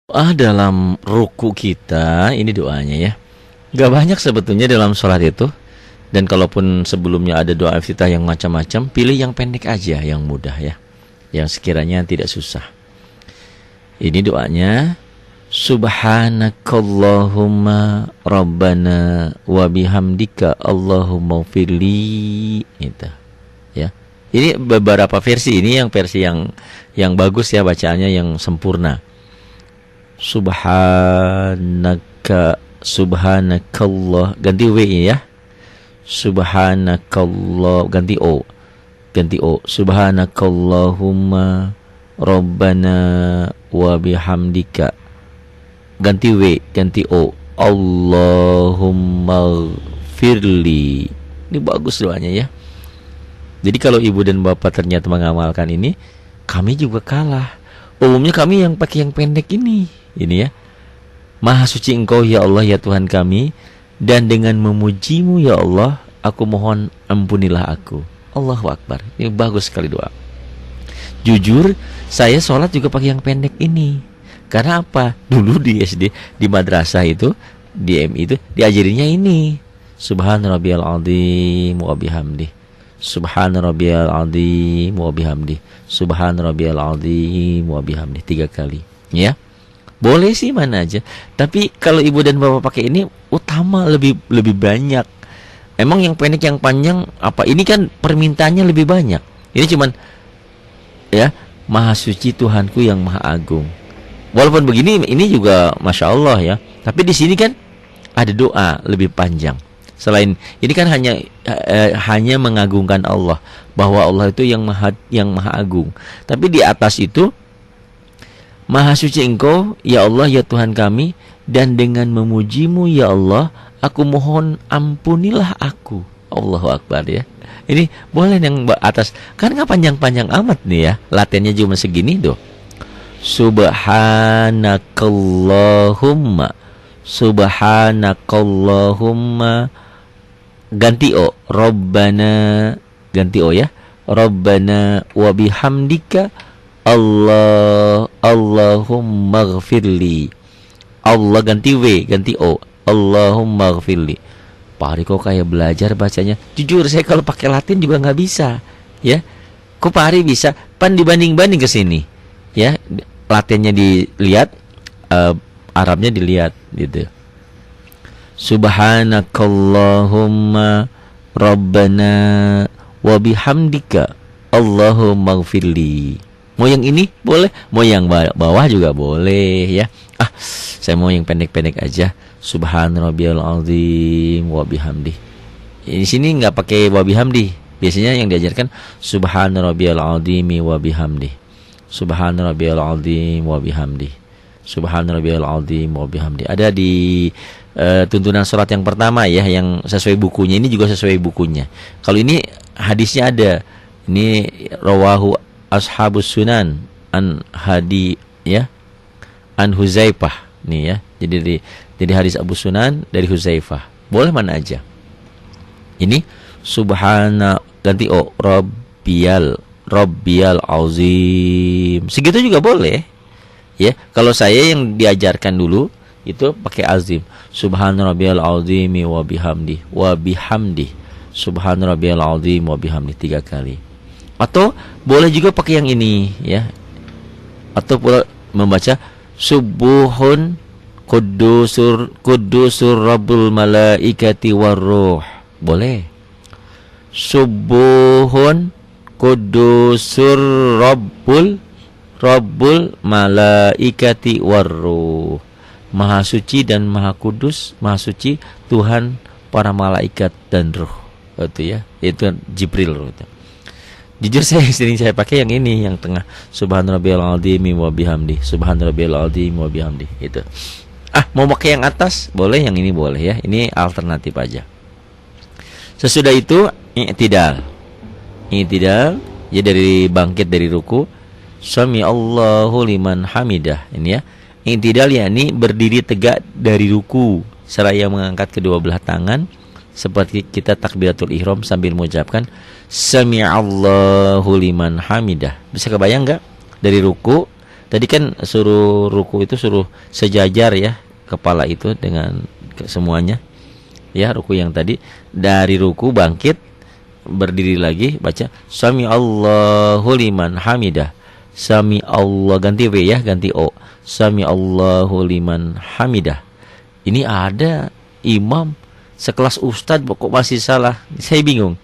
Dalam ruku kita, ini doanya ya. Gak banyak sebetulnya dalam sholat itu. Dan kalaupun sebelumnya ada doa iftitah yang macam-macam, pilih yang pendek aja, yang mudah ya. Yang sekiranya tidak susah. Ini doanya. Subhanakallahumma rabbana wa bihamdika Allahumma firli. Itu ya. Ini beberapa versi, ini yang versi yang bagus ya, bacaannya yang sempurna. Subhanakallah, ganti W ya. Subhanakallah, ganti O. Subhanakallahumma rabbana wa bihamdika, ganti W, ganti O. Allahumma firli. Ini bagus doanya ya. Jadi kalau ibu dan bapak ternyata mengamalkan ini, kami juga kalah. Umumnya kami yang pakai yang pendek ini ya. Maha suci Engkau ya Allah ya Tuhan kami, dan dengan memujimu ya Allah, aku mohon ampunilah aku. Allahu Akbar. Ini bagus sekali doa. Jujur, saya sholat juga pakai yang pendek ini. Karena apa? Dulu di SD, di madrasah itu, di MI itu, diajarinya ini. Subhana rabbiyal azim wa bihamdih. Subhana rabbiyal azim wa bihamdih. Subhana rabbiyal azim wa bihamdih. 3 kali. Ya. Boleh sih mana aja. Tapi kalau ibu dan bapak pakai ini, utama lebih banyak. Emang yang pendek yang panjang apa? Ini kan permintaannya lebih banyak. Ini cuman ya, Maha suci Tuhanku yang Maha agung. Walaupun begini, ini juga Masya Allah ya. Tapi di sini kan ada doa lebih panjang. Selain ini kan hanya mengagungkan Allah, bahwa Allah itu yang maha agung. Tapi di atas itu, Maha suci Engkau ya Allah ya Tuhan kami, dan dengan memujimu ya Allah, aku mohon ampunilah aku. Allahu Akbar ya. Ini boleh yang atas. Kan nggak panjang-panjang amat nih ya. Latihannya cuma segini doh. Subhanakallahumma. Subhanakallahumma. Ganti O. Rabbana. Ganti O ya. Rabbana wa bihamdika Allahumma ghafirli. Allah ganti W, ganti O. Allahumma ghafirli. Pak Hari kok kayak belajar bacanya. Jujur saya kalau pakai Latin juga nggak bisa, ya. Kok Pak Hari bisa? Pan dibanding-banding ke sini, ya. Latinnya dilihat, Arabnya dilihat, gitu. Subhanakallahumma rabbana wa bihamdika Allahumma ghafirli. Mau yang ini boleh, mau yang bawah juga boleh ya. Saya mau yang pendek-pendek aja. Subhanarabbiyal azim wa bihamdi. Di sini nggak pakai wa bihamdi. Biasanya yang diajarkan subhanarabbiyal azim wa bihamdi. Subhanarabbiyal azim wa bihamdi. Subhanarabbiyal azim wa bihamdi. Ada di tuntunan sholat yang pertama ya, yang sesuai bukunya. Ini juga sesuai bukunya. Kalau ini hadisnya ada. Ini rawahu Ashabus Sunan an Hadi ya, an Huzaifah nih ya. Jadi hadis Abu Sunan dari Huzaifah. Boleh mana aja. Ini subhana ganti O, rabbiyal azim. Segitu juga boleh. Ya, kalau saya yang diajarkan dulu itu pakai azim. Subhana rabbiyal azim wa bihamdi. Subhana rabbiyal azim wa bihamdi 3 kali. Atau boleh juga pakai yang ini ya. Atau membaca subuhun Kudusur Rabbul Malaikati Warruh. Boleh. Subuhun Kudusur Rabbul Malaikati Warruh. Maha suci dan maha kudus, maha suci Tuhan para malaikat dan ruh. Itu ya. Itu Jibril itu. Jujur saya sering saya pakai yang ini, yang tengah. Subhanarabbiyal azim wa bihamdi. Subhanarabbiyal azim wa bihamdi. Itu. Mau pakai yang atas? Boleh, yang ini boleh ya. Ini alternatif aja. Sesudah itu i'tidal. I'tidal ya, dari bangkit dari ruku. Sami Allahu liman hamidah. Ini ya. I'tidal yakni berdiri tegak dari ruku seraya mengangkat kedua belah tangan seperti kita takbiratul ihram sambil mengucapkan Sami'allahu liman hamidah. Bisa kebayang enggak? Dari ruku Tadi kan suruh ruku itu suruh sejajar ya, kepala itu dengan semuanya. Ya, ruku yang tadi, dari ruku bangkit, berdiri lagi, baca Sami Allahu liman hamidah. Sami Allah, ganti W ya, ganti O. Sami Allahu liman hamidah. Ini ada imam sekelas ustadz kok masih salah. Saya bingung.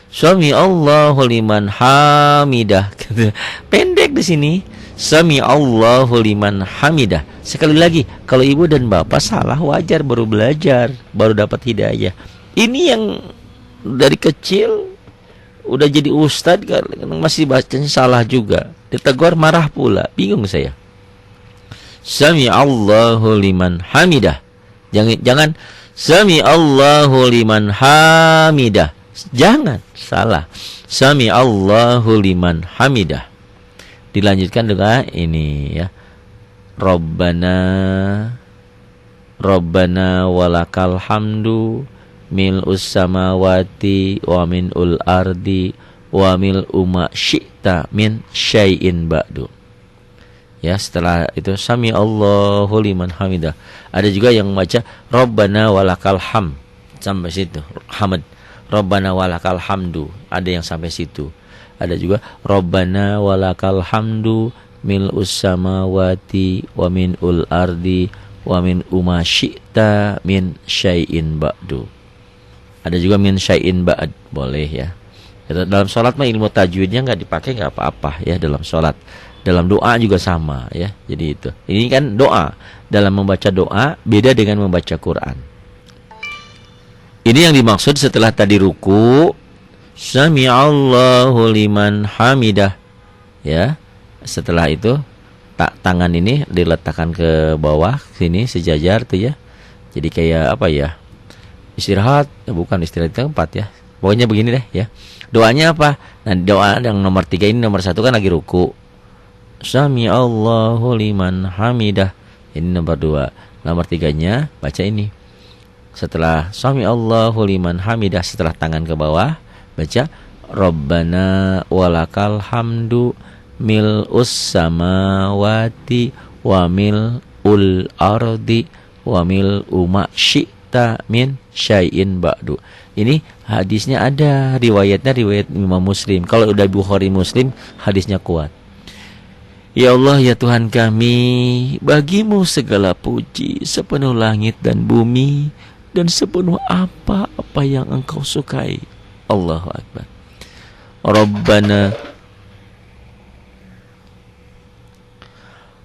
Sami Allahu liman hamidah. Pendek di sini. Sami Allahu liman hamidah. Sekali lagi, kalau ibu dan bapak salah wajar, baru belajar, baru dapat hidayah. Ini yang dari kecil udah jadi ustadz masih bacanya salah juga. Ditegur marah pula. Bingung saya. Sami Allahu liman hamidah. Jangan Sami Allahu liman hamidah. Jangan, salah. Sami Allahu liman hamidah. Dilanjutkan dengan ini ya. Rabbana walakal hamdu mil'us samawati wa min'ul ardi wa mil'u ma syi'ta min syai'in ba'du. Ya, setelah itu Sami Allahu liman hamidah. Ada juga yang baca Rabbana walakal ham sampai situ. Hamd. Rabbana walakal hamdu. Ada yang sampai situ. Ada juga Rabbana walakal hamdu mil'us samawati wa min'ul ardi wa min uma syi'ta min syai'in ba'du. Ada juga min syai'in ba'd, boleh ya. Dalam sholat mah ilmu tajwidnya nggak dipakai nggak apa-apa ya dalam sholat. Dalam doa juga sama ya. Jadi itu. Ini kan doa. Dalam membaca doa beda dengan membaca Quran. Ini yang dimaksud setelah tadi ruku, Sami Allahu liman hamidah. Ya. Setelah itu tangan ini diletakkan ke bawah sini sejajar tuh ya. Jadi kayak apa ya? Istirahat, bukan istirahat tempat ya. Pokoknya begini deh ya. Doanya apa? Nah, doa yang nomor 3 ini, nomor 1 kan lagi ruku. Sami Allahu liman hamidah. Ini nomor 2. Nomor 3-nya baca ini. Setelah Sami Allahu liman hamidah, setelah tangan ke bawah, baca Rabbana walakal hamdu mil'us samawati wa mil'ul ardi wa mil'u ma syi'ta min syai'in ba'du. Ini hadisnya ada, riwayatnya riwayat Imam Muslim. Kalau udah Bukhari Muslim, hadisnya kuat. Ya Allah, ya Tuhan kami, bagimu segala puji sepenuh langit dan bumi dan sepenuh apa yang engkau sukai. Allahu Akbar.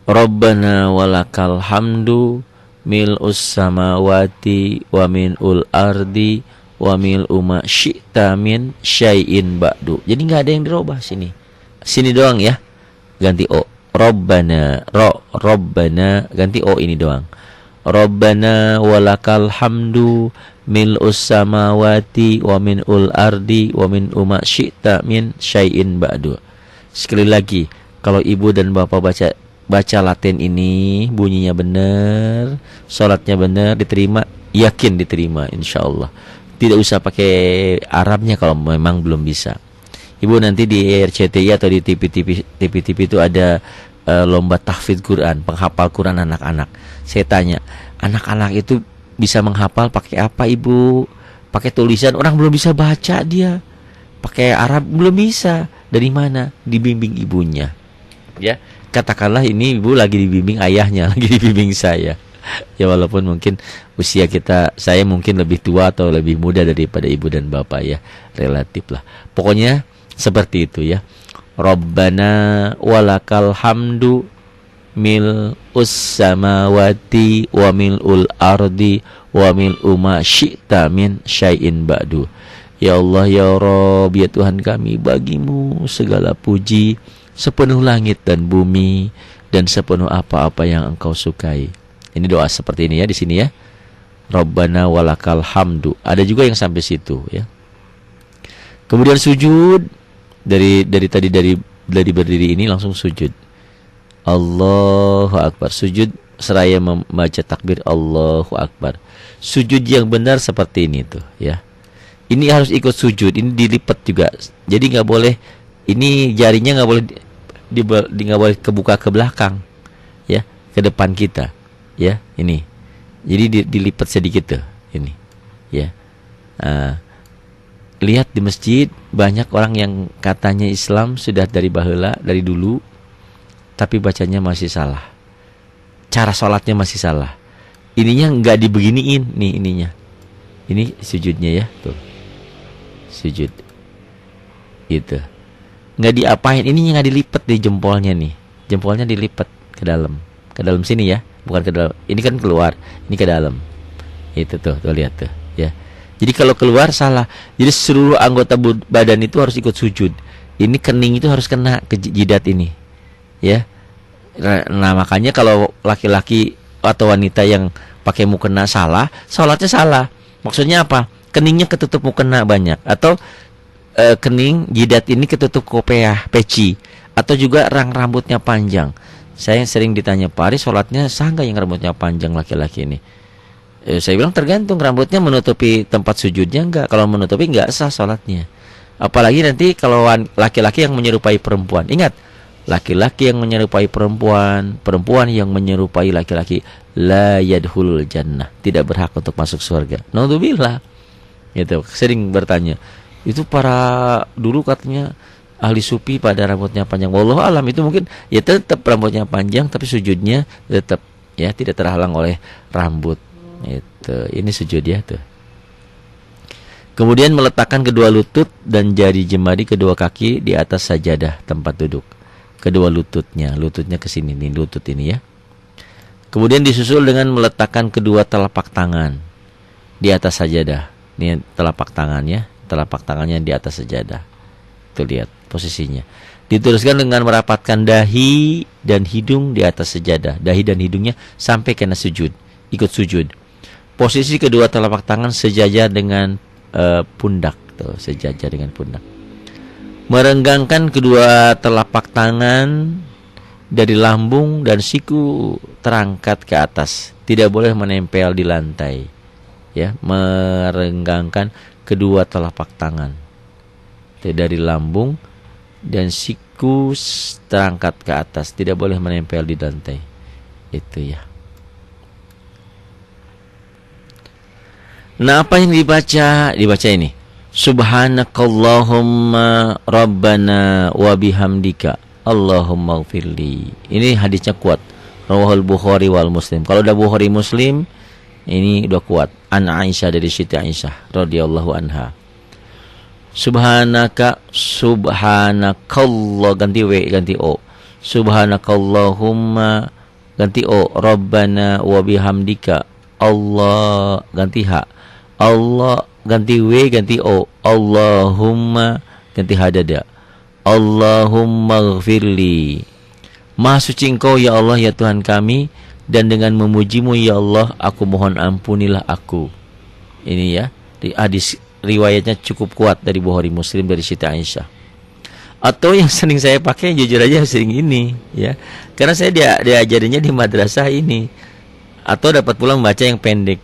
Rabbana walakal hamdu mil'us samawati wa min'ul ardi wa mil'u ma syi'ta min syai'in ba'du. Jadi enggak ada yang dirubah sini. Sini doang ya. Ganti O. Rabbana ganti O ini doang. Rabbana walakal hamdu mil'us samawati wa min'ul ardi wa min'u ma syi'ta min syai'in ba'du. Sekali lagi, kalau ibu dan bapak baca Latin ini bunyinya benar, sholatnya benar, diterima, yakin diterima insyaallah. Tidak usah pakai Arabnya kalau memang belum bisa. Ibu nanti di RCTI atau di TV itu ada lomba tahfidz Quran, penghafal Quran anak-anak. Saya tanya, anak-anak itu bisa menghafal pakai apa ibu? Pakai tulisan, orang belum bisa baca dia. Pakai Arab belum bisa. Dari mana? Dibimbing ibunya. Ya, katakanlah ini ibu lagi dibimbing ayahnya, lagi dibimbing saya. Ya walaupun mungkin usia saya mungkin lebih tua atau lebih muda daripada ibu dan bapak ya, relatif lah. Pokoknya seperti itu ya. Rabbana walakal hamdu mil'us samawati wa mil'ul ardi wa mil'u ma syi'ta min syai'in ba'du. Ya Allah ya Rabb, ya Tuhan kami, bagimu segala puji sepenuh langit dan bumi dan sepenuh apa-apa yang engkau sukai. Ini doa seperti ini ya di sini ya. Rabbana walakal hamdu. Ada juga yang sampai situ ya. Kemudian sujud dari berdiri ini langsung sujud. Allahu Akbar. Sujud seraya membaca takbir Allahu Akbar. Sujud yang benar seperti ini tuh ya. Ini harus ikut sujud. Ini dilipat juga. Jadi nggak boleh. Ini jarinya nggak boleh nggak boleh kebuka ke belakang, ya, ke depan kita, ya, ini. Jadi dilipat sedikit tuh, ini, ya. Lihat di masjid banyak orang yang katanya Islam sudah dari baheula, dari dulu, tapi bacanya masih salah, cara sholatnya masih salah, ininya nggak dibeginiin nih ininya, ini sujudnya ya, tuh, sujud, gitu, nggak diapain, ininya nggak dilipat di jempolnya nih, jempolnya dilipat ke dalam sini ya, bukan ke dalam, ini kan keluar, ini ke dalam, itu tuh lihat tuh, ya. Jadi kalau keluar salah. Jadi seluruh anggota badan itu harus ikut sujud. Ini kening itu harus kena ke jidat ini, ya. Nah makanya kalau laki-laki atau wanita yang pakai mukena salah, sholatnya salah. Maksudnya apa? Keningnya ketutup mukena banyak, atau kening jidat ini ketutup kopiah, peci, atau juga rambutnya panjang. Saya sering ditanya, Pak Ari sholatnya sah nggak yang rambutnya panjang laki-laki ini? Saya bilang tergantung, rambutnya menutupi tempat sujudnya enggak. Kalau menutupi enggak sah sholatnya. Apalagi nanti kalau laki-laki yang menyerupai perempuan. Ingat, laki-laki yang menyerupai perempuan, perempuan yang menyerupai laki-laki, la yadkhulul jannah, tidak berhak untuk masuk surga. Naudzubillah. Gitu. Sering bertanya, itu para dulu katanya ahli sufi pada rambutnya panjang. Wallahu alam, itu mungkin ya tetap rambutnya panjang tapi sujudnya tetap ya tidak terhalang oleh rambut. Itu, ini sujud ya tuh. Kemudian meletakkan kedua lutut dan jari jemari kedua kaki di atas sajadah tempat duduk. Kedua lututnya ke sini nih, lutut ini ya. Kemudian disusul dengan meletakkan kedua telapak tangan di atas sajadah. Ini telapak tangannya, telapak tangannya di atas sajadah. Tuh lihat posisinya. Diteruskan dengan merapatkan dahi dan hidung di atas sajadah. Dahi dan hidungnya sampai kena sujud, ikut sujud. Posisi kedua telapak tangan sejajar dengan pundak, tuh, sejajar dengan pundak. Merenggangkan kedua telapak tangan dari lambung dan siku terangkat ke atas, tidak boleh menempel di lantai. Ya, merenggangkan kedua telapak tangan dari lambung dan siku terangkat ke atas, tidak boleh menempel di lantai. Itu ya. Nah, apa yang dibaca? Dibaca ini. Subhanakallahumma rabbana wa bihamdika Allahumma gfirli. Ini hadisnya kuat. Rawahul Bukhari wal Muslim. Kalau udah Bukhari Muslim, ini udah kuat. An Aisyah, dari Siti Aisyah radhiyallahu anha. Subhanakallah, ganti W, ganti O. Subhanakallahumma, ganti O. Rabbana wa bihamdika Allah, ganti H. Allah, ganti W, ganti O. Allahumma, ganti hadada. Allahumma gfirli. Maha suci Engkau ya Allah ya Tuhan kami, dan dengan memujimu ya Allah aku mohon ampunilah aku. Ini ya, di hadis riwayatnya cukup kuat dari Bukhari Muslim dari Siti Aisyah. Atau yang sering saya pakai, jujur aja sering ini ya, karena saya diajarinya di madrasah ini. Atau dapat pula membaca yang pendek.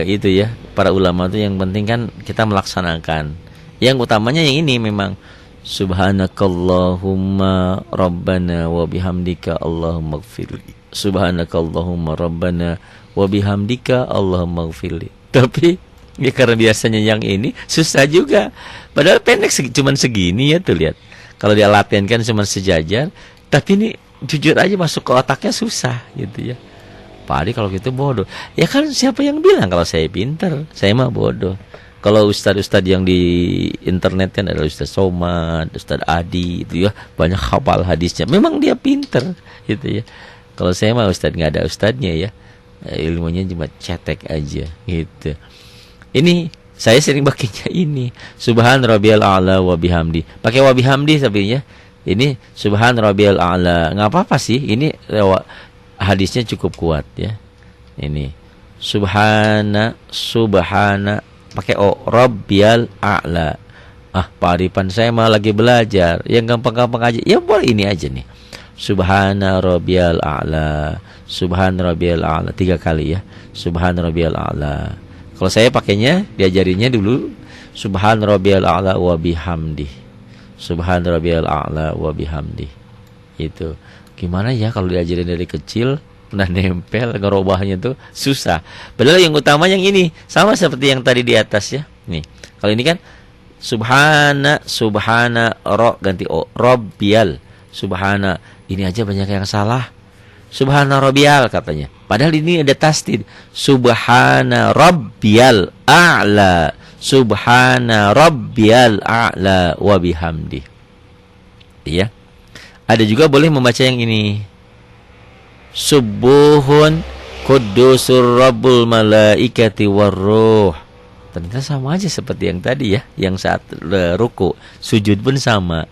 Itu ya, para ulama itu yang penting kan kita melaksanakan. Yang utamanya yang ini memang Subhanakallahumma rabbana wa bihamdika Allahumma gfirli. Subhanakallahumma rabbana wa bihamdika Allahumma gfirli. Tapi ya karena biasanya yang ini susah juga. Padahal pendek cuman segini ya tuh, lihat. Kalau dia latihan kan cuma sejajar, tapi ini jujur aja masuk ke otaknya susah gitu ya. Pak Adi kalau gitu bodoh. Ya kan siapa yang bilang kalau saya pintar? Saya mah bodoh. Kalau ustadz-ustadz yang di internet kan ada Ustadz Somad, Ustadz Adi itu ya, banyak hafal hadisnya. Memang dia pintar gitu ya. Kalau saya mah ustadz nggak ada ustadznya ya. Ilmunya cuma cetek aja gitu. Ini saya sering pakainya ini. Subhan rabbiyal a'la wa bihamdi. Pakai wa bihamdi tapi ya. Ini subhan rabbiyal a'la. Enggak apa-apa sih. Ini hadisnya cukup kuat ya. Ini subhana pakai o, rabbiyal a'la. Pak Aripan saya mah lagi belajar. Yang gampang-gampang aja. Ya boleh ini aja nih. Subhana rabbiyal a'la. Subhana rabbiyal a'la 3 kali ya. Subhana rabbiyal a'la. Kalau saya pakainya, diajarinya dulu Subhan rabbiyal a'la wa bihamdi. Subhan rabbiyal a'la wa bihamdi. Itu. Gimana ya kalau diajarin dari kecil, udah nempel, ngerubahnya tuh susah. Padahal yang utama yang ini, sama seperti yang tadi di atas ya. Nih, kalau ini kan subhana ro ganti o, robbiyal. Subhana, ini aja banyak yang salah. Subhana rabbiyal katanya. Padahal ini ada tasdid. Subhana rabbiyal a'la. Subhana rabbiyal a'la wa bihamdi. Iya. Ada juga boleh membaca yang ini. Subuhun Kudusur Rabbul Malaikati Warruh. Ternyata sama aja seperti yang tadi ya, yang saat ruku, sujud pun sama.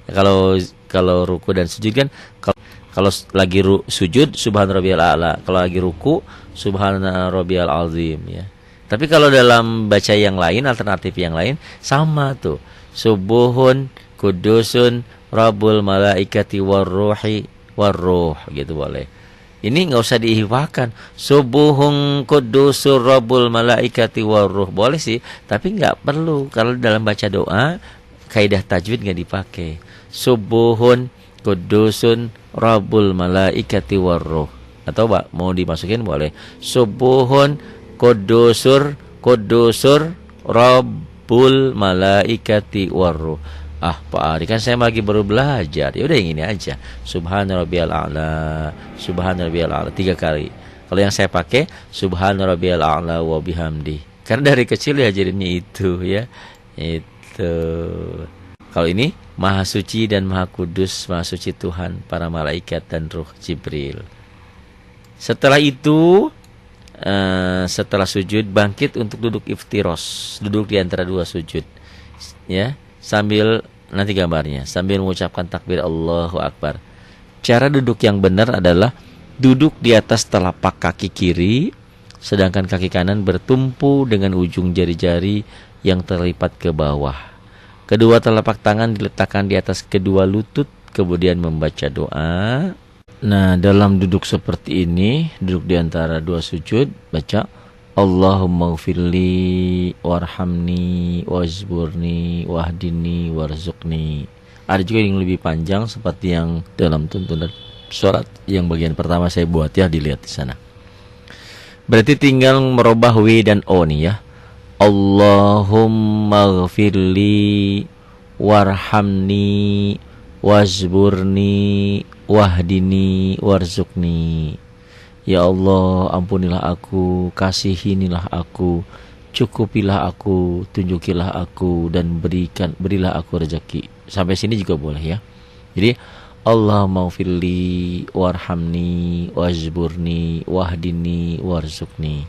Kalau ruku dan sujud kan, kalau lagi sujud subhana rabbiyal a'la, kalau lagi ruku subhana rabbiyal azim ya. Tapi kalau dalam baca yang lain, alternatif yang lain sama tuh. Subuhun Kudusun Rabbul Malaikati Warruhi Warruh gitu boleh. Ini nggak usah diihwakan. Subuhun Kudusur Rabbul Malaikati Warruh boleh sih, tapi nggak perlu. Kalau dalam baca doa kaidah tajwid nggak dipakai. Subuhun Kudusun Rabbul Malaikati Warruh. Atau mau dimasukin boleh. Subuhun Kudusur Rabbul Malaikati Warruh. Ah, Pak Ari, kan saya lagi baru belajar. Ya udah yang ini aja. Subhana rabbiyal a'la, subhana rabbiyal a'la 3 kali. Kalau yang saya pakai subhana rabbiyal a'la wa bihamdi. Karena dari kecil diajarinnya itu ya. Itu. Kalau ini Maha Suci dan Maha Kudus, Maha Suci Tuhan, para malaikat dan Ruh Jibril. Setelah itu setelah sujud bangkit untuk duduk iftiros, duduk di antara 2 sujud. Ya, sambil nanti gambarnya, sambil mengucapkan takbir Allahu Akbar. Cara duduk yang benar adalah duduk di atas telapak kaki kiri, sedangkan kaki kanan bertumpu dengan ujung jari-jari yang terlipat ke bawah. Kedua telapak tangan diletakkan di atas kedua lutut, kemudian membaca doa. Nah, dalam duduk seperti ini, duduk di antara 2 sujud, baca Allahumma ghfirli warhamni wajburni wahdini warzuqni. Ada juga yang lebih panjang seperti yang dalam tuntunan sholat yang bagian pertama saya buat ya, dilihat di sana. Berarti tinggal merubah W dan O nih ya. Allahumma ghfirli warhamni wajburni wahdini warzuqni. Ya Allah, ampunilah aku, kasihinilah aku, cukupilah aku, tunjukilah aku, dan berilah aku rezeki. Sampai sini juga boleh ya. Jadi Allah maghfirli warhamni wajburni wahdini warzuqni.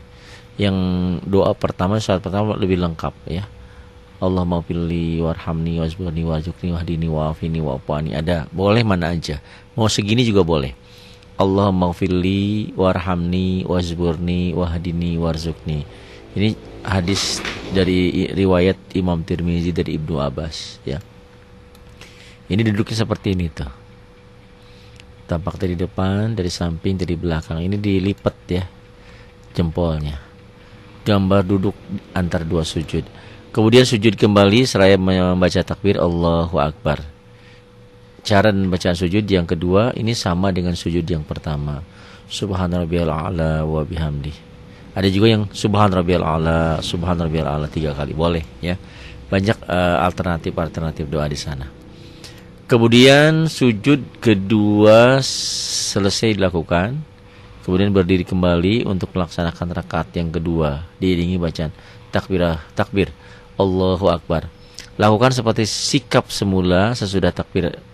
Yang doa pertama, saat pertama lebih lengkap ya. Allah maghfirli warhamni wajburni warzuqni wahdini wa'afini wa'afani. Ada, boleh mana aja. Mau segini juga boleh. Allah maghfirli warhamni wajburni wahdini warzuqni. Ini hadis dari riwayat Imam Tirmizi dari Ibnu Abbas ya. Ini duduknya seperti ini tuh. Tampak dari depan, dari samping, dari belakang. Ini dilipat ya jempolnya. Gambar duduk antar 2 sujud. Kemudian sujud kembali seraya membaca takbir Allahu Akbar. Cara dan bacaan sujud yang kedua ini sama dengan sujud yang pertama. Subhana rabbiyal a'la wa bihamdi. Ada juga yang subhana rabbiyal a'la, subhana rabbiyal a'la 3 kali. Boleh ya. Banyak alternatif doa di sana. Kemudian sujud kedua selesai dilakukan. Kemudian berdiri kembali untuk melaksanakan rakaat yang kedua. Diiringi bacaan takbir Allahu Akbar. Lakukan seperti sikap semula sesudah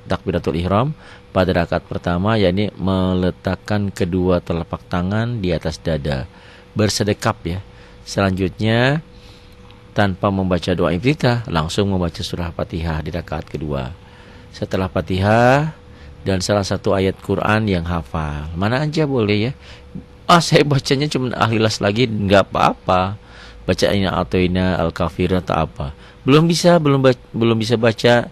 takbiratul ihram pada rakaat pertama, yakni meletakkan kedua telapak tangan di atas dada, bersedekap ya. Selanjutnya tanpa membaca doa iftitah, langsung membaca surah Fatihah di rakaat kedua. Setelah Fatihah dan salah satu ayat Quran yang hafal, mana aja boleh ya. Saya bacanya cuma Al-Ikhlas lagi, nggak apa-apa. Baca Ina Al-Kafir atau apa. Belum bisa baca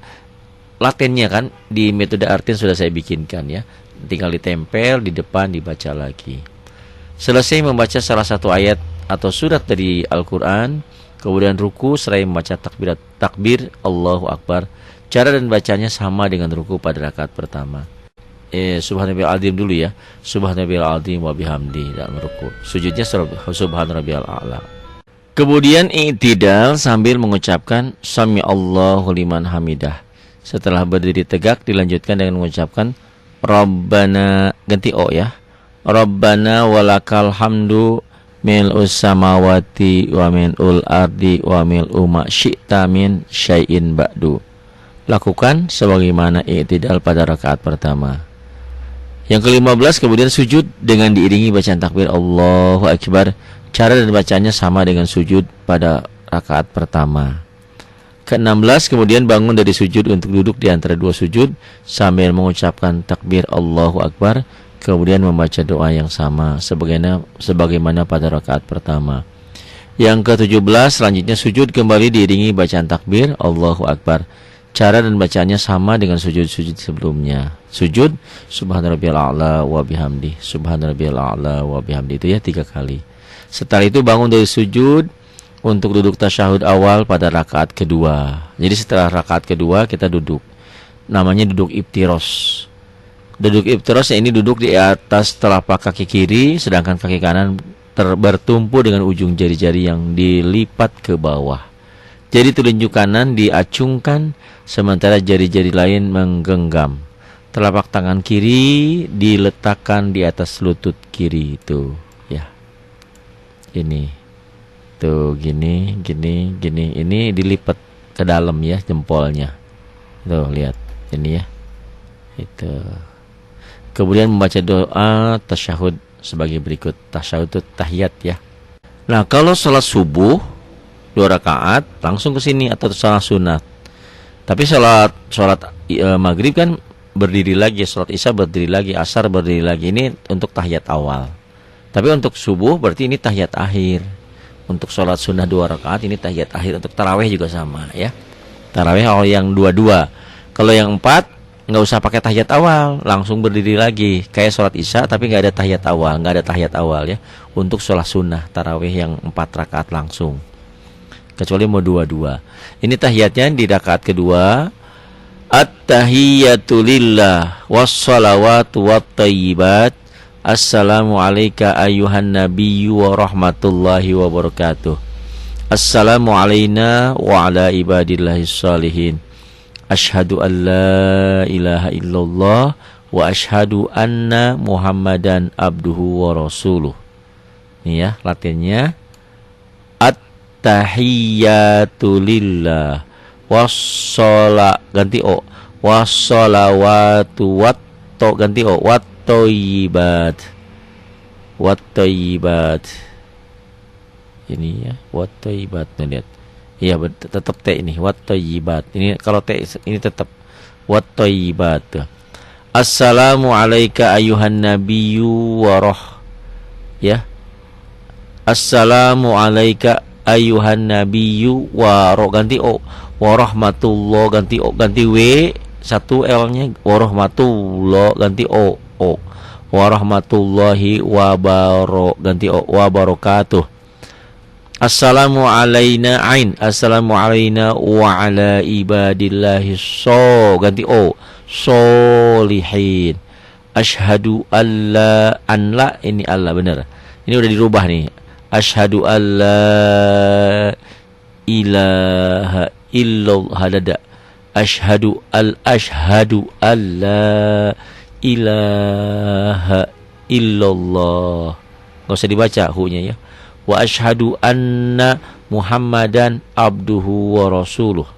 latennya kan, di metode Artin sudah saya bikinkan ya. Tinggal ditempel di depan, dibaca lagi. Selesai membaca salah satu ayat atau surat dari Al-Quran, kemudian ruku seraya membaca takbir Allahu Akbar. Cara dan bacanya sama dengan ruku pada rakaat pertama. subhanallahil azim dulu ya. Subhanallahil azim wa bihamdi dalam ruku. Sujudnya subhanallahil a'la. Kemudian i'tidal sambil mengucapkan sami Allahu liman hamidah. Setelah berdiri tegak dilanjutkan dengan mengucapkan Rabbana, ganti o ya. Rabbana walakal hamdu mil'us samawati wa mil'ul ardi wa mil'u ma syi'ta min syai'in ba'du. Lakukan sebagaimana i'tidal pada rakaat pertama. Yang ke-15 kemudian sujud dengan diiringi bacaan takbir Allahu Akbar. Cara dan bacanya sama dengan sujud pada rakaat pertama. Ke-16 kemudian bangun dari sujud untuk duduk di antara dua sujud sambil mengucapkan takbir Allahu Akbar, kemudian membaca doa yang sama sebagaimana pada rakaat pertama. Yang ke-17 selanjutnya sujud kembali diiringi bacaan takbir Allahu Akbar. Cara dan bacaannya sama dengan sujud-sujud sebelumnya. Sujud subhanarabbiyal a'la wa bihamdi, subhanarabbiyal a'la wa bihamdi, itu ya 3 kali. Setelah itu bangun dari sujud untuk duduk tasyahud awal pada rakaat kedua. Jadi setelah rakaat kedua kita duduk. Namanya duduk iftiros. Duduk iftiros ini duduk di atas telapak kaki kiri, sedangkan kaki kanan bertumpu dengan ujung jari-jari yang dilipat ke bawah. Jari telunjuk kanan diacungkan, sementara jari-jari lain menggenggam. Telapak tangan kiri diletakkan di atas lutut kiri itu, ya. Ini, tuh gini. Ini dilipat ke dalam ya jempolnya. Tuh lihat, ini ya. Itu. Kemudian membaca doa tasyahud sebagai berikut. Tasyahud itu tahiyat ya. Nah, kalau sholat subuh 2 rakaat langsung ke sini atau salat sunat. Tapi sholat maghrib kan berdiri lagi, sholat isya berdiri lagi, asar berdiri lagi. Ini untuk tahiyat awal. Tapi untuk subuh berarti ini tahiyat akhir. Untuk sholat sunnah 2 rakaat ini tahiyat akhir. Untuk tarawih juga sama ya. Tarawih kalau yang 2-2. Kalau yang 4 nggak usah pakai tahiyat awal, langsung berdiri lagi. Kayak sholat isya tapi nggak ada tahiyat awal ya. Untuk sholat sunnah tarawih yang 4 rakaat langsung. Kecuali mau 2-2. Ini tahiyatnya di rakaat kedua. At-tahiyyatu lillah was-salawatu wat-thayyibat. Assalamu alayka ayyuhan nabiyyu wa rahmatullahi wa barakatuh. Assalamu alayna wa ala ibadillahis salihin. Ashhadu an la ilaha illallah wa ashhadu anna Muhammadan abduhu wa rasuluh. Ini ya latinnya. At-tahiyyatu lillah was-sala ganti o, was-salawatu wat-to ganti o, wat-thayyibat. Wat-thayyibat. Ini ya, wat-thayyibat. Nah, lihat. Iya, tetap T ini, wat-thayyibat. Ini kalau T ini tetap wat-thayyibat. Assalamu alayka ayyuhan nabiyyu wa ya. Assalamu alayka ayyuhan nabiyyu wa ganti o, wa rahmatullah ganti o, ganti w, 1 L-nya, wa rahmatullah ganti o, wa rahmatullahi wa ganti o, wa barakatuh. Assalamu alayna ain, assalamu alayna wa ala ibadillahi ganti o, solihin. Ashhadu alla ini Allah benar. Ini udah dirubah nih. Ashhadu alla ilaha illallah hadada. Ashhadu alla ilaha illallah. Enggak usah dibaca hu-nya ya. Wa ashhadu anna Muhammadan abduhu wa rasuluh.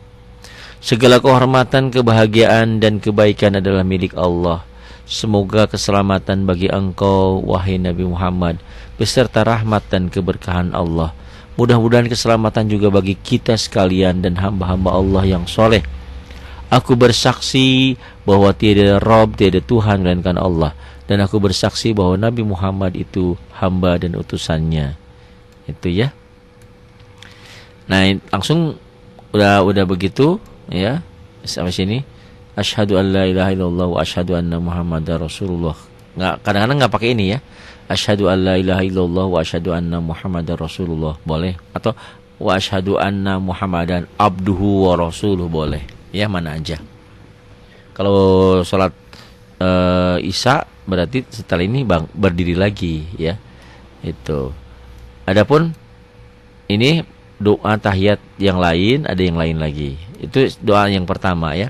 Segala kehormatan, kebahagiaan dan kebaikan adalah milik Allah. Semoga keselamatan bagi engkau wahai Nabi Muhammad beserta rahmat dan keberkahan Allah. Mudah-mudahan keselamatan juga bagi kita sekalian dan hamba-hamba Allah yang soleh. Aku bersaksi bahwa tiada Rabb, tiada Tuhan melainkan Allah, dan aku bersaksi bahwa Nabi Muhammad itu hamba dan utusannya. Itu ya. Nah, langsung udah begitu ya. Sampai sini. Asyhadu an la ilaha illallah wa asyhadu anna Muhammadar Rasulullah. Kadang-kadang enggak pakai ini ya. Asyhadu an la ilaha illallah wa asyhadu anna Muhammadar Rasulullah boleh, atau wa asyhadu anna Muhammadan abduhu wa rasuluh boleh. Ya, mana aja. Kalau salat Isya berarti setelah ini berdiri lagi ya. Itu. Adapun ini doa tahiyat yang lain, ada yang lain lagi. Itu doa yang pertama ya.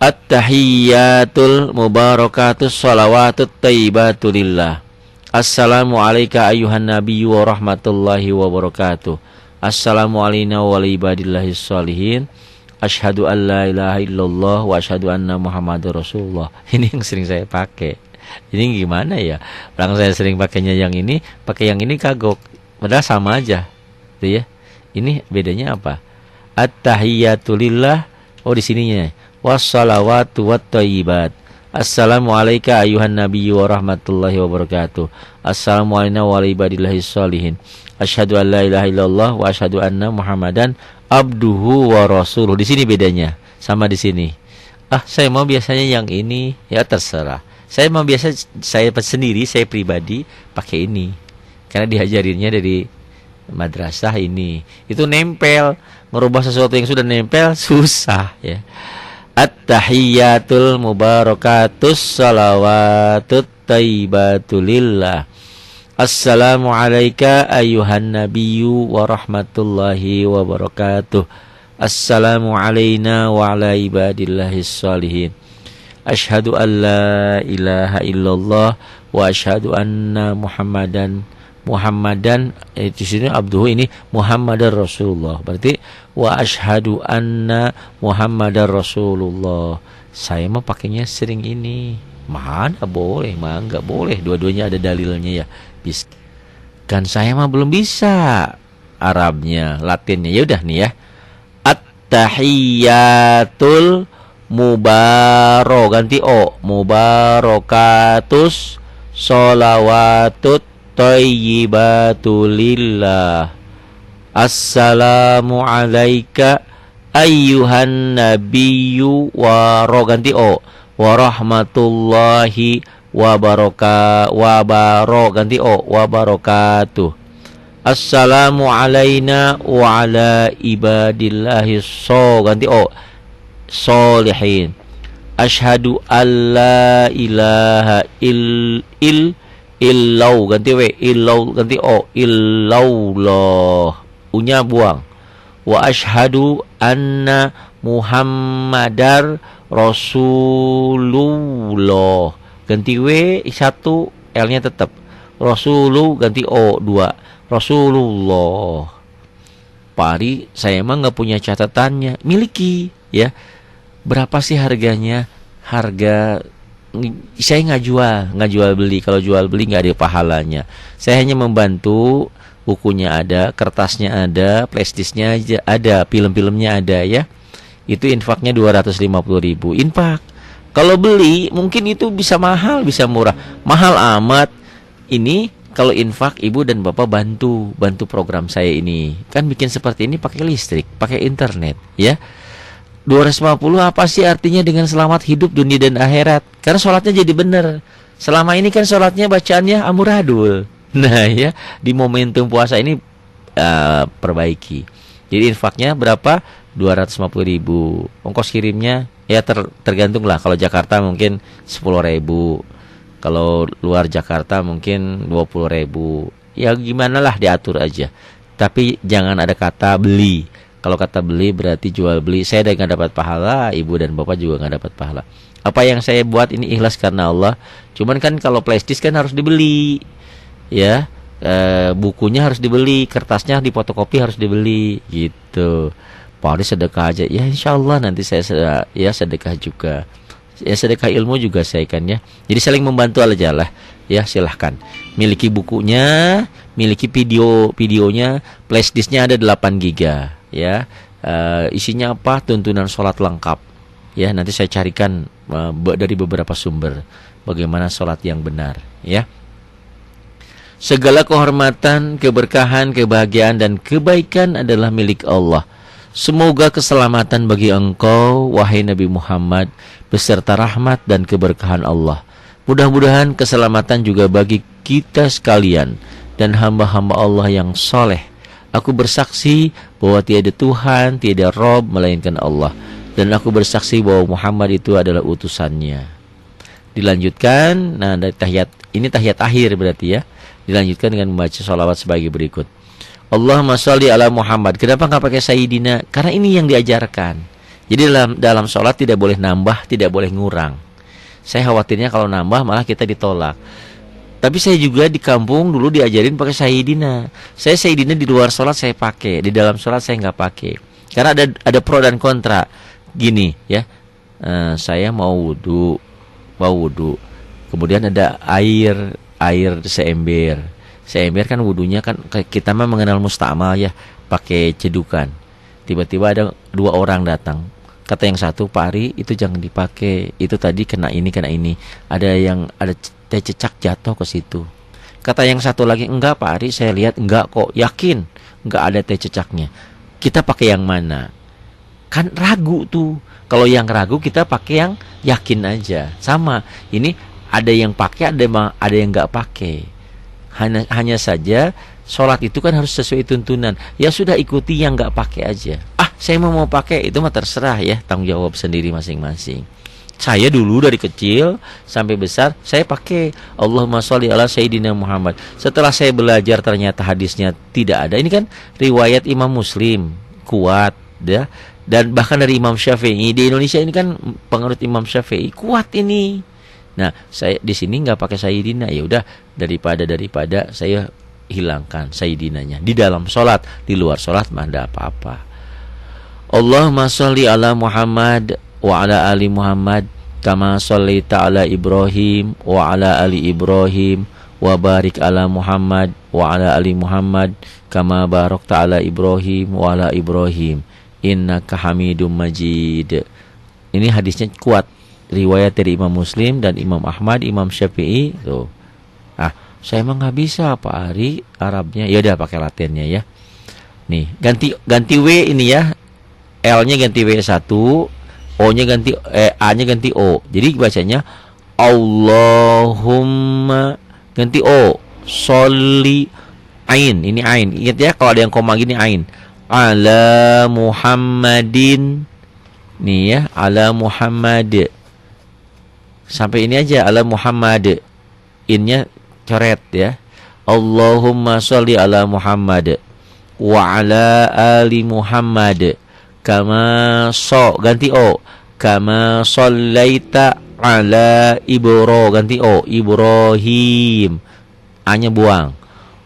At-tahiyyatul mubarakatus shalawatut thayyibatu lillah. Assalamu alayka ayyuhan nabiyyu wa rahmatullahi wa barakatuh. Assalamu alayna wa ala ibadillahis shalihin. Asyhadu an la ilaha illallah wa asyhadu anna Muhammadar Rasulullah. Ini yang sering saya pakai. Ini gimana ya? Orang saya sering pakainya yang ini, pakai yang ini kagok. Padahal sama aja. Tuh ya. Ini bedanya apa? At-tahiyyatu lillah. Oh di sininya. Wassalawatu wattayyibat. Assalamu alayka ayyuhan nabiyyu wa rahmatullahi wa barakatuh. Assalamu alayna wa ala ibadillahis shalihin. Asyhadu an la ilaha illallah wa asyhadu anna Muhammadan abduhu wa rasuluh. Di sini bedanya sama di sini. Saya mau biasanya yang ini, ya terserah. Saya mau biasa saya sendiri, saya pribadi pakai ini. Karena diajarinnya dari madrasah ini. Itu nempel, merubah sesuatu yang sudah nempel susah ya. At-tahiyyatul mubarakatus salawatut thayyibatu lillah. Assalamu alayka ayyuhan nabiyyu wa rahmatullahi wa barakatuh. Assalamu alayna wa ala ibadillahis shalihin. Asyhadu an la ilaha illallah wa asyhadu anna Muhammadan di sini abduhu, ini Muhammadar Rasulullah. Berarti wa asyhadu anna Muhammadar Rasulullah. Saya mah pakainya sering ini. Mana boleh, mah enggak boleh. Dua-duanya ada dalilnya ya. Kan saya mah belum bisa Arabnya, Latinnya. Ya udah nih ya. At-tahiyyatul ganti o, mubarakatus sholawatut thayyibatu lillah. Assalamu alayka ayyuhan nabiyyu wa ganti o, wa rahmatullahi wa barakatuh. Assalamu alayna wa ala ibadillahis ganti o sholihin. Asyhadu an la ilaha illallah ganti w, illallah ganti o, illallah, unya buang. Wa asyhadu anna Muhammadar Rasulullah. Ganti W 1, L-nya tetap. Rasulu ganti O 2. Rasulullah. Pari saya emang nggak punya catatannya. Miliki ya. Berapa sih harganya? Harga saya nggak jual beli. Kalau jual beli nggak ada pahalanya. Saya hanya membantu. Bukunya ada, kertasnya ada, flashdisknya ada, film-filmnya ada ya. Itu infaknya 250.000. Infak. Kalau beli mungkin itu bisa mahal, bisa murah. Mahal amat. Ini kalau infak ibu dan bapak bantu program saya ini. Kan bikin seperti ini pakai listrik, pakai internet, ya. 250 apa sih artinya dengan selamat hidup dunia dan akhirat? Karena sholatnya jadi benar. Selama ini kan sholatnya bacaannya amburadul. Nah ya, di momentum puasa ini perbaiki. Jadi infaknya berapa? 250.000. Ongkos kirimnya ya tergantung lah. Kalau Jakarta mungkin 10.000. Kalau luar Jakarta mungkin 20.000. Ya gimana lah, diatur aja. Tapi jangan ada kata beli. Kalau kata beli berarti jual beli. Saya nggak dapat pahala, ibu dan bapak juga nggak dapat pahala. Apa yang saya buat ini ikhlas karena Allah. Cuman kan kalau flashdisk kan harus dibeli, ya. Bukunya harus dibeli, kertasnya difotokopi harus dibeli, gitu. Paling sedekah aja, ya insya Allah nanti saya sedekah juga. Ya sedekah ilmu juga saya kan ya. Jadi saling membantu aja lah. Ya silahkan. Miliki bukunya, miliki videonya, flashdisknya ada 8 giga. Ya, isinya apa? Tuntunan sholat lengkap. Ya nanti saya carikan dari beberapa sumber bagaimana sholat yang benar. Ya. Segala kehormatan, keberkahan, kebahagiaan dan kebaikan adalah milik Allah. Semoga keselamatan bagi engkau, wahai Nabi Muhammad, beserta rahmat dan keberkahan Allah. Mudah-mudahan keselamatan juga bagi kita sekalian dan hamba-hamba Allah yang soleh. Aku bersaksi bahwa tiada Tuhan, tiada Rob, melainkan Allah. Dan aku bersaksi bahwa Muhammad itu adalah utusannya. Dilanjutkan, nah dari tahiyat ini tahiyat akhir berarti ya. Dilanjutkan dengan membaca sholawat sebagai berikut. Allahumma sholli ala Muhammad. Kenapa nggak pakai Sayyidina? Karena ini yang diajarkan. Jadi dalam sholat tidak boleh nambah, tidak boleh ngurang. Saya khawatirnya kalau nambah malah kita ditolak. Tapi saya juga di kampung dulu diajarin pakai Sayyidina. Saya Sayyidina di luar sholat saya pakai, di dalam sholat saya nggak pakai. Karena ada pro dan kontra. Gini ya, saya mau wudhu, kemudian ada air seember. Seember kan wudhunya kan kita mah mengenal musta'mal ya, pakai cedukan. Tiba-tiba ada 2 orang datang. Kata yang satu, Pak Ari itu jangan dipakai, itu tadi kena ini. Ada teh cecak jatuh ke situ. Kata yang satu lagi, enggak Pak Ari, saya lihat enggak kok, yakin enggak ada teh cecaknya. Kita pakai yang mana? Kan ragu tuh. Kalau yang ragu kita pakai yang yakin aja. Sama, ini ada yang pakai, ada yang enggak pakai. Hanya saja sholat itu kan harus sesuai tuntunan. Ya sudah, ikuti yang nggak pakai aja. Saya mau pakai, itu mah terserah ya, tanggung jawab sendiri masing-masing. Saya dulu dari kecil sampai besar saya pakai Allahumma sholli ala Sayyidina Muhammad. Setelah saya belajar ternyata hadisnya tidak ada. Ini kan riwayat Imam Muslim kuat ya. Dan bahkan dari Imam Syafi'i. Di Indonesia ini kan penganut Imam Syafi'i kuat ini. Nah, saya di sini nggak pakai Sayyidina, ya udah daripada saya hilangkan Sayyidinanya di dalam sholat, di luar sholat mah ada apa-apa. Allahumma sholli ala Muhammad wa ala ali Muhammad kama shallaita ala Ibrahim wa ala ali Ibrahim wa barik ala Muhammad wa ala ali Muhammad kama barakta ala Ibrahim wa ala Ibrahim innaka Hamidum Majid. Ini hadisnya kuat. Riwayat dari Imam Muslim dan Imam Ahmad, Imam Syafi'i tuh. Saya emang nggak bisa Pak Ari Arabnya. Ya udah pakai Latinnya ya. Nih, ganti W ini ya. L-nya ganti W1, O-nya ganti A-nya ganti O. Jadi bacanya Allahumma ganti O, sholli ain. Ini ain. Ingat ya kalau ada yang koma gini ain. Ala Muhammadin. Nih ya, ala Muhammad. Sampai ini aja ala Muhammad. Innya coret ya. Allahumma sholli ala Muhammad wa ala ali Muhammad kama ganti O, kama shallaita ala ganti O, Ibrahim. A-nya buang.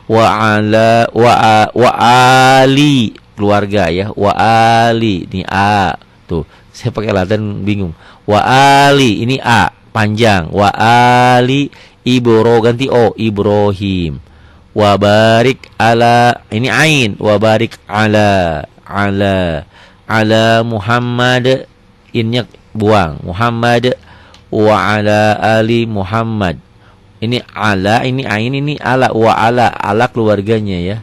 Wa ala wa ali keluarga ya. Wa ali ini A. Tuh, saya pakai Latin bingung. Wa ali ini A panjang. Wa ali ganti O, Ibrahim. Wa barik ala ini ain. Wa barik ala Muhammad, innya buang. Muhammad wa ala ali Muhammad. Ini ala, ini ain, ini ala. Wa ala keluarganya ya.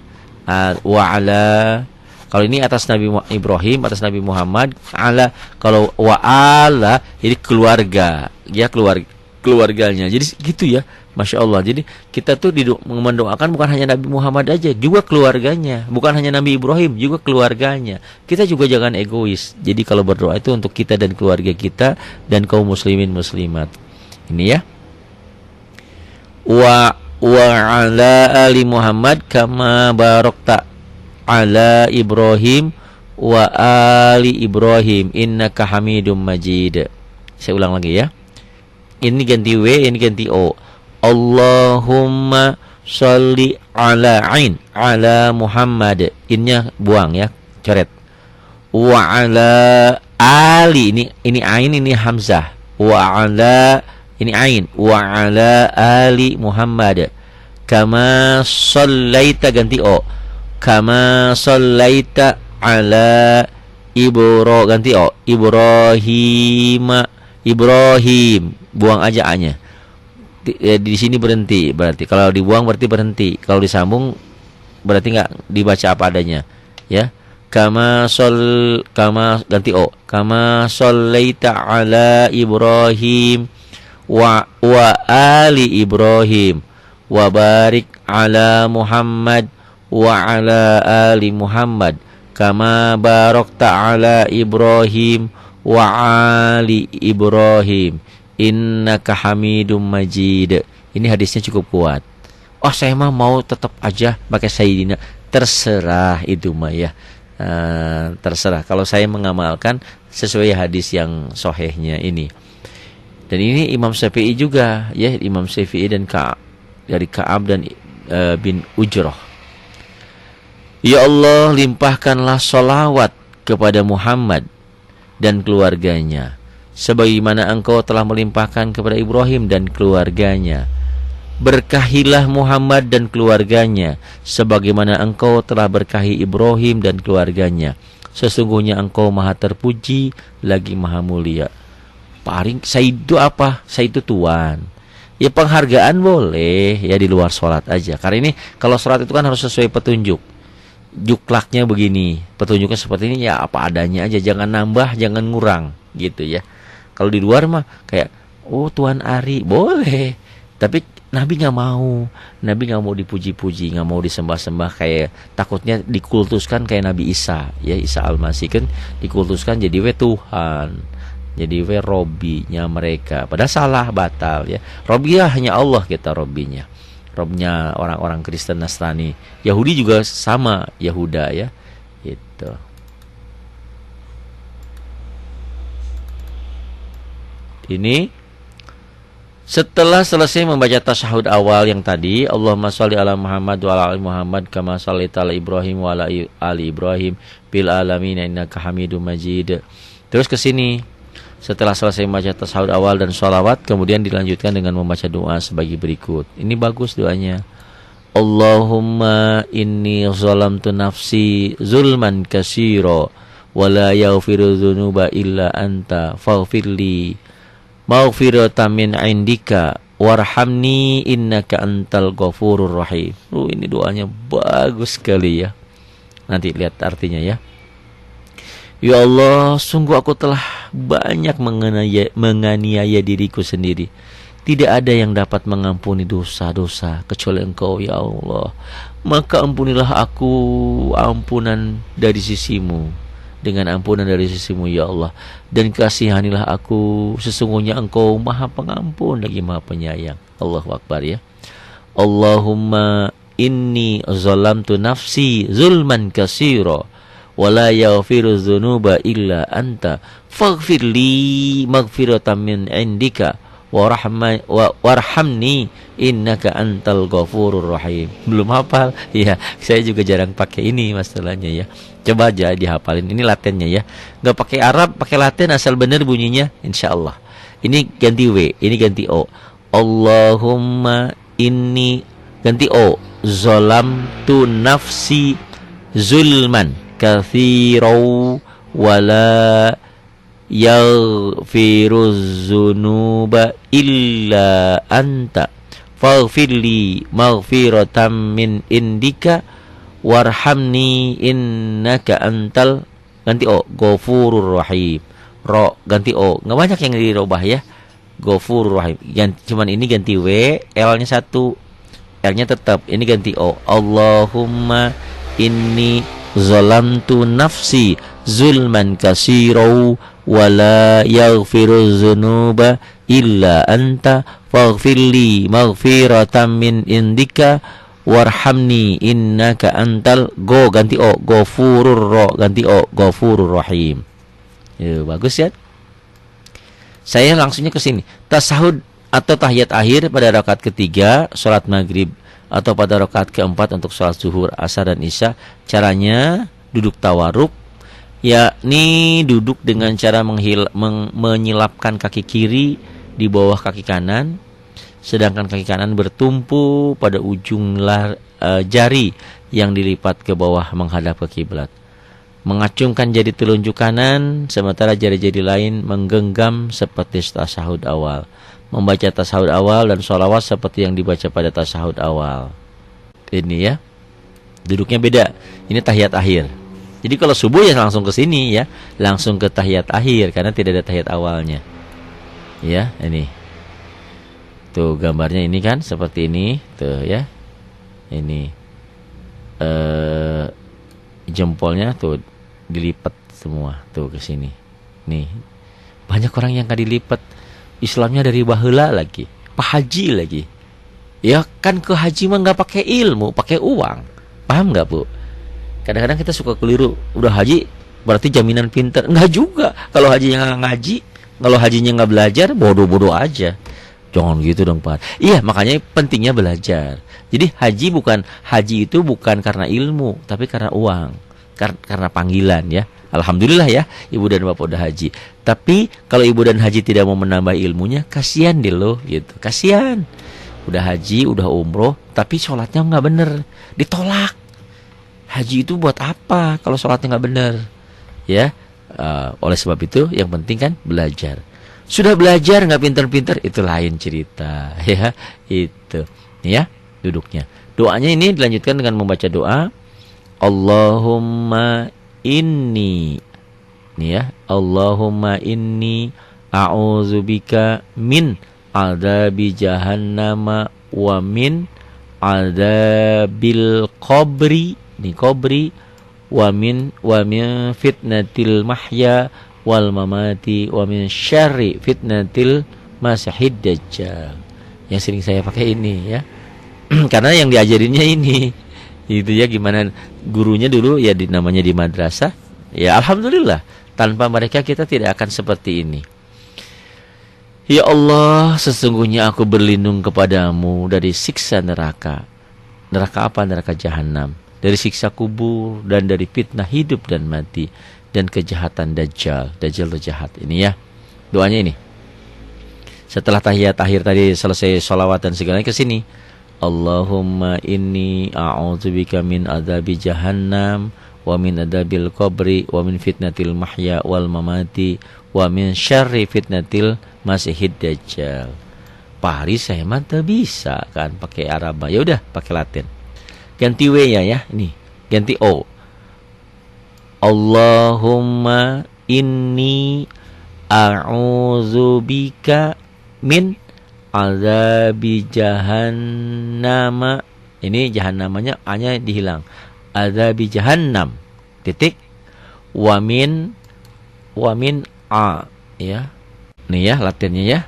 Wa ala. Kalau ini atas Nabi Ibrahim, atas Nabi Muhammad, ala. Kalau wa ala ini keluarga, ya keluarganya. Jadi gitu ya, Masya Allah. Jadi kita tuh mendoakan bukan hanya Nabi Muhammad aja, juga keluarganya. Bukan hanya Nabi Ibrahim, juga keluarganya. Kita juga jangan egois. Jadi kalau berdoa itu untuk kita dan keluarga kita dan kaum muslimin muslimat. Ini ya. Wa ala ali Muhammad kama barakta ala Ibrahim wa ali Ibrahim innaka Hamidum Majid. Saya ulang lagi ya. Ini ganti W, ini ganti O. Allahumma sholli ala ain ala Muhammad. Innya buang ya, coret. Wa ala ali, ini ain, ini hamzah. Wa ala ini ain. Wa ala ali Muhammad kama shallaita ganti O, kama shallaita ala ganti O, Ibrahim buang aja A-nya. Di sini berhenti, berarti kalau dibuang berarti berhenti, kalau disambung berarti nggak dibaca apa adanya ya. Kama ganti O, kama shallaita ala Ibrahim wa ali Ibrahim wa barik ala Muhammad wa ala ali Muhammad kama barakta ala Ibrahim wa ali Ibrahim innaka Hamidum Majid. Ini hadisnya cukup kuat. Oh, saya mah mau tetap aja pakai Sayyidina. Terserah itu mah ya. Terserah. Kalau saya mengamalkan sesuai hadis yang sahihnya ini. Dan ini Imam Syafi'i juga ya, Imam Syafi'i dan dari Ka'ab dan bin Ujrah. Ya Allah, limpahkanlah sholawat kepada Muhammad dan keluarganya, sebagaimana Engkau telah melimpahkan kepada Ibrahim dan keluarganya. Berkahilah Muhammad dan keluarganya, sebagaimana Engkau telah berkahi Ibrahim dan keluarganya. Sesungguhnya Engkau maha terpuji lagi maha mulia. Paling saya itu apa? Saya itu Tuhan. Ya penghargaan boleh ya di luar sholat aja. Karena ini kalau sholat itu kan harus sesuai petunjuk. Juklaknya begini, petunjuknya seperti ini ya apa adanya aja. Jangan nambah, jangan ngurang gitu ya. Kalau di luar mah kayak oh Tuhan Ari boleh. Tapi Nabi nggak mau. Nabi nggak mau dipuji-puji, nggak mau disembah-sembah, kayak takutnya dikultuskan kayak Nabi Isa. Ya Isa Al-Masih kan dikultuskan jadi Tuhan. Jadi Robinya mereka. Padahal salah, batal ya. Robinya hanya Allah kita Robinya. Robnya orang-orang Kristen Nasrani. Yahudi juga sama, Yahuda ya. Gitu. Ini setelah selesai membaca tasyahud awal yang tadi, Allahumma sholli ala Muhammad wa ala ali Muhammad kama shallaita ala Ibrahim wa ala ali Ibrahim fil alamin innaka Hamidum Majid. Terus ke sini. Setelah selesai membaca tasyahud awal dan sholawat, kemudian dilanjutkan dengan membaca doa sebagai berikut. Ini bagus doanya. Allahumma inni zalamtu nafsi zulman katsira wa la yaghfiru dzunuba illa anta faghfirli maghfiratan min indika warhamni innaka antal ghafurur rahim. Ini doanya bagus sekali ya. Nanti lihat artinya ya. Ya Allah, sungguh aku telah banyak menganiaya diriku sendiri. Tidak ada yang dapat mengampuni dosa-dosa kecuali Engkau ya Allah. Maka ampunilah aku ampunan dari sisimu. Dengan ampunan dari sisimu ya Allah. Dan kasihanilah aku, sesungguhnya Engkau maha pengampun lagi maha penyayang. Allahu Akbar ya. Allahumma inni zalamtu nafsi zulman katsira wala yaghfiru dzunuba illa anta faghfirli maghfiratan min indika warhamni innaka antal ghafurur rahim. Belum hafal ya, saya juga jarang pakai ini masalahnya ya. Coba aja dihafalin, ini latihannya ya. Nggak pakai Arab, pakai Latin asal benar bunyinya insyaallah. Ini ganti W, ini ganti O. Allahumma inni ganti O, zalamtu nafsi zulman katsirau wala yaghfiru dzunuba illa anta faghfirli maghfiratan min indika warhamni innaka antal ganti O ghafurur rahim. Ro ganti O, nggak banyak yang dirubah ya. Ghafurur rahim. Cuman ini ganti W, L-nya satu, R-nya tetap. Ini ganti O. Allahumma inni zalamtu nafsi zulman katsira wa la yaghfiru dzunuba illa anta faghfirli maghfiratan min indika warhamni innaka antal go ganti O ghafurur ro ganti O ghafurur rahim. Ya, bagus ya. Saya langsungnya ke sini. Tasyahud atau tahiyat akhir pada rakaat ketiga salat maghrib atau pada rakaat keempat untuk sholat zuhur, asar dan isya. Caranya duduk tawaruk, yakni duduk dengan cara menyilapkan kaki kiri di bawah kaki kanan, sedangkan kaki kanan bertumpu pada ujung jari yang dilipat ke bawah menghadap ke kiblat. Mengacungkan jari telunjuk kanan, sementara jari-jari lain menggenggam seperti tasyahud awal. Membaca tasyahud awal dan sholawat seperti yang dibaca pada tasyahud awal. Ini ya, duduknya beda. Ini tahiyat akhir. Jadi kalau subuh ya langsung ke sini ya, langsung ke tahiyat akhir karena tidak ada tahiyat awalnya. Ya, ini. Tuh gambarnya ini kan seperti ini, tuh ya. Ini jempolnya tuh dilipat semua tuh ke sini. Nih. Banyak orang yang enggak dilipat. Islamnya dari baheula lagi, Pak Haji lagi. Ya kan ke haji mah nggak pakai ilmu, pakai uang. Paham nggak Bu? Kadang-kadang kita suka keliru. Udah haji berarti jaminan pinter. Nggak juga. Kalau hajinya nggak ngaji, kalau hajinya nggak belajar, bodoh-bodoh aja. Jangan gitu dong Pak. Iya, makanya pentingnya belajar. Jadi haji itu bukan karena ilmu, tapi karena uang, karena panggilan ya. Alhamdulillah ya, ibu dan bapak udah haji. Tapi kalau ibu dan haji tidak mau menambah ilmunya, kasihan deh lo gitu. Kasihan. Udah haji, udah umroh, tapi sholatnya nggak bener, ditolak. Haji itu buat apa kalau sholatnya nggak bener? Ya, oleh sebab itu yang penting kan belajar. Sudah belajar nggak pinter-pinter, itu lain cerita, ya. Itu, ya, duduknya. Doanya ini dilanjutkan dengan membaca doa. Allahumma inni, nih ya. Allahumma inni a'udzubika min adzabi jahannama wa min adzabil qabri, nih qabri, wa min fitnatil mahya wal mamati wa min syarri fitnatil masihid dajjal. Yang sering saya pakai ini ya. Karena yang diajarinnya ini. Itu ya, gimana gurunya dulu ya namanya di madrasah. Ya alhamdulillah, tanpa mereka kita tidak akan seperti ini. Ya Allah, sesungguhnya aku berlindung kepadamu dari siksa neraka. Neraka apa? Neraka jahanam. Dari siksa kubur dan dari fitnah hidup dan mati dan kejahatan Dajjal. Dajjal itu jahat. Ini ya, doanya ini. Setelah tahiyat akhir tadi selesai sholawat dan segalanya, ke sini. Allahumma inni a'udzubika min adzabi jahannam wa min adzabil qabri wa min fitnatil mahya wal mamati wa min syarri fitnatil masihid dajjal. Paris saya mah tak bisa kan pakai Arab. Ya udah pakai Latin. Ganti W ya. Ini ganti O. Allahumma inni a'udzubika min azabi jahannama. Ini jahannamanya A-nya dihilang. Azabi jahannam. Titik. Wamin A ya. Nih ya Latinnya ya.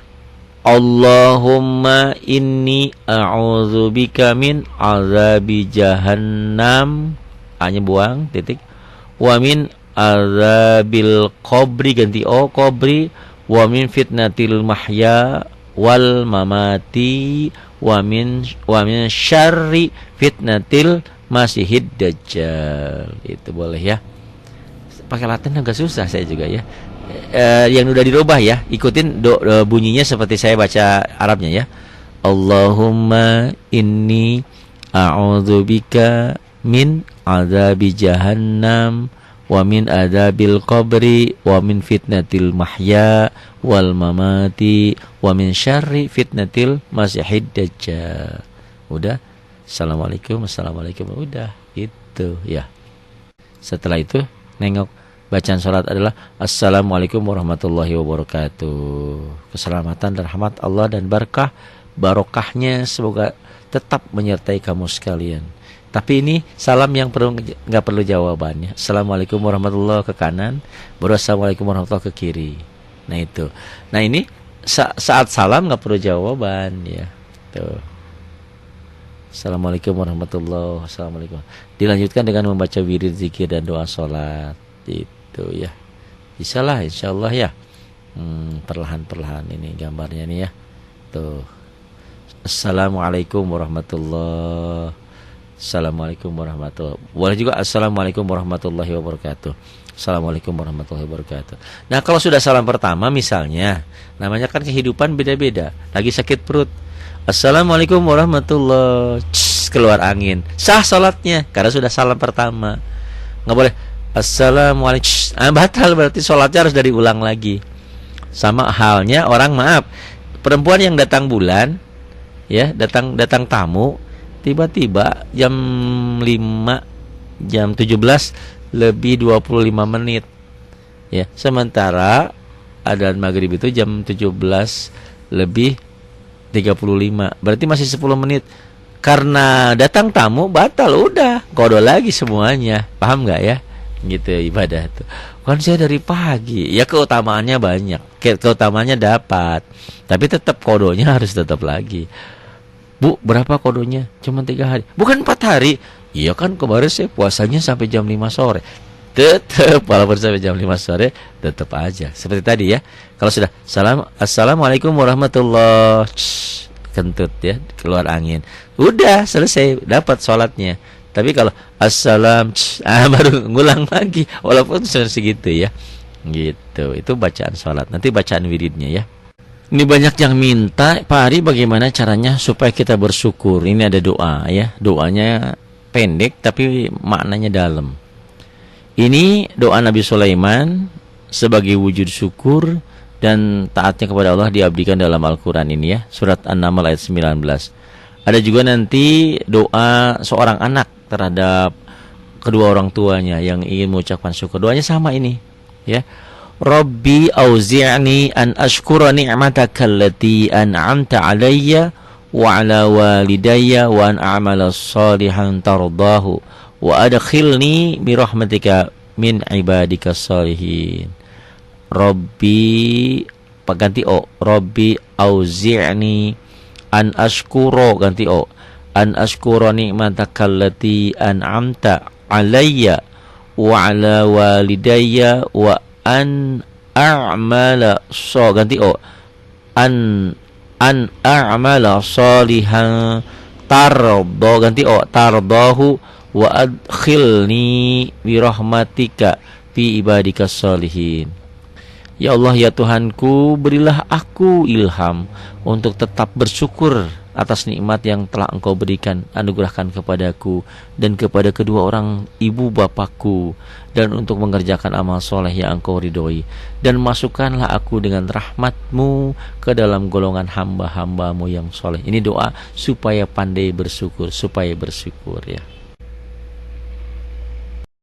Allahumma inni a'udzubika min azabi jahannam. A-nya buang, titik. Wa min azabil qabri, ganti O, qabri. Wa min fitnatil mahya wal mamati wa min syarri fitnatil masihid dajjal. Itu boleh ya. Pakai Latin agak susah saya juga ya. Yang udah dirubah ya, ikutin bunyinya seperti saya baca Arabnya ya. Allahumma inni a'udzubika min adzabi jahannam wa min adzabil qabri wa min fitnatil mahya wal mamati wa min syarri fitnatil masihid dajjal. Udah. Assalamualaikum. Udah. Itu ya. Setelah itu nengok, bacaan sholat adalah Assalamualaikum warahmatullahi wabarakatuh. Keselamatan, rahmat Allah dan barokahnya semoga tetap menyertai kamu sekalian. Tapi ini salam yang nggak perlu jawabannya. Assalamualaikum warahmatullahi ke kanan, baru Assalamualaikum warahmatullahi ke kiri. Nah itu. Nah ini saat salam nggak perlu jawaban ya. Tuh. Assalamualaikum warahmatullahi wabarakatuh. Assalamualaikum. Dilanjutkan dengan membaca wirid, zikir dan doa sholat. Itu ya. Bisalah insyaallah ya. Perlahan-perlahan ini gambarnya nih ya. Tuh. Assalamualaikum warahmatullahi. Assalamualaikum warahmatullahi. Boleh juga Assalamualaikum warahmatullahi wabarakatuh. Assalamualaikum warahmatullahi wabarakatuh. Nah kalau sudah salam pertama misalnya, namanya kan kehidupan beda-beda. Lagi sakit perut, Assalamualaikum warahmatullahi, keluar angin, sah salatnya karena sudah salam pertama. Nggak boleh Assalamualaikum, batal, berarti salatnya harus dari ulang lagi. Sama halnya orang, maaf, perempuan yang datang bulan, ya datang tamu, tiba-tiba jam 5, jam 17 lebih 25 menit, ya, sementara adzan maghrib itu jam 17 lebih 35, berarti masih 10 menit. Karena datang tamu batal, udah kodok lagi semuanya. Paham nggak ya? Gitu ya, ibadah tuh. Kan saya dari pagi. Ya keutamaannya banyak. Keutamaannya dapat. Tapi tetap kodonya harus tetap lagi. Bu, berapa kodonya? Cuma 3 hari. Bukan 4 hari. Iya kan kemarin saya puasanya sampai jam 5 sore. Tetap walaupun sampai jam 5 sore tetap aja. Seperti tadi ya. Kalau sudah Assalamualaikum warahmatullahi, kentut ya, keluar angin. Udah selesai, dapat sholatnya. Tapi kalau baru ngulang lagi walaupun segitu ya. Gitu. Itu bacaan sholat. Nanti bacaan wiridnya ya. Ini banyak yang minta, Pak Ari bagaimana caranya supaya kita bersyukur. Ini ada doa ya. Doanya pendek tapi maknanya dalam. Ini doa Nabi Sulaiman sebagai wujud syukur dan taatnya kepada Allah diabdikan dalam Al-Quran ini ya. Surat An-Naml ayat 19. Ada juga nanti doa seorang anak terhadap kedua orang tuanya yang ingin mengucapkan syukur. Doanya sama ini ya. Rabbi auzi'ni an ashkura ni'mataka allati an'amta 'alayya wa 'ala walidayya wa an a'mala shalihan tardahu wa adkhilni bi rahmatika min ibadika shalihin. Rabbi ganti o, Rabbi auzi'ni an ashkura, ganti o, an ashkura ni'mataka allati an'amta 'alayya wa 'ala walidayya wa an a'mala ganti o, an a'mala shalihan ganti o, tardahu wa adkhilni bi rahmatika fi ibadika shalihin. Ya Allah ya Tuhanku, berilah aku ilham untuk tetap bersyukur atas nikmat yang telah Engkau berikan, anugerahkan kepadaku dan kepada kedua orang ibu bapakku, dan untuk mengerjakan amal soleh yang Engkau ridhoi, dan masukkanlah aku dengan rahmat-Mu ke dalam golongan hamba-hamba-Mu yang soleh. Ini doa supaya pandai bersyukur, supaya bersyukur ya.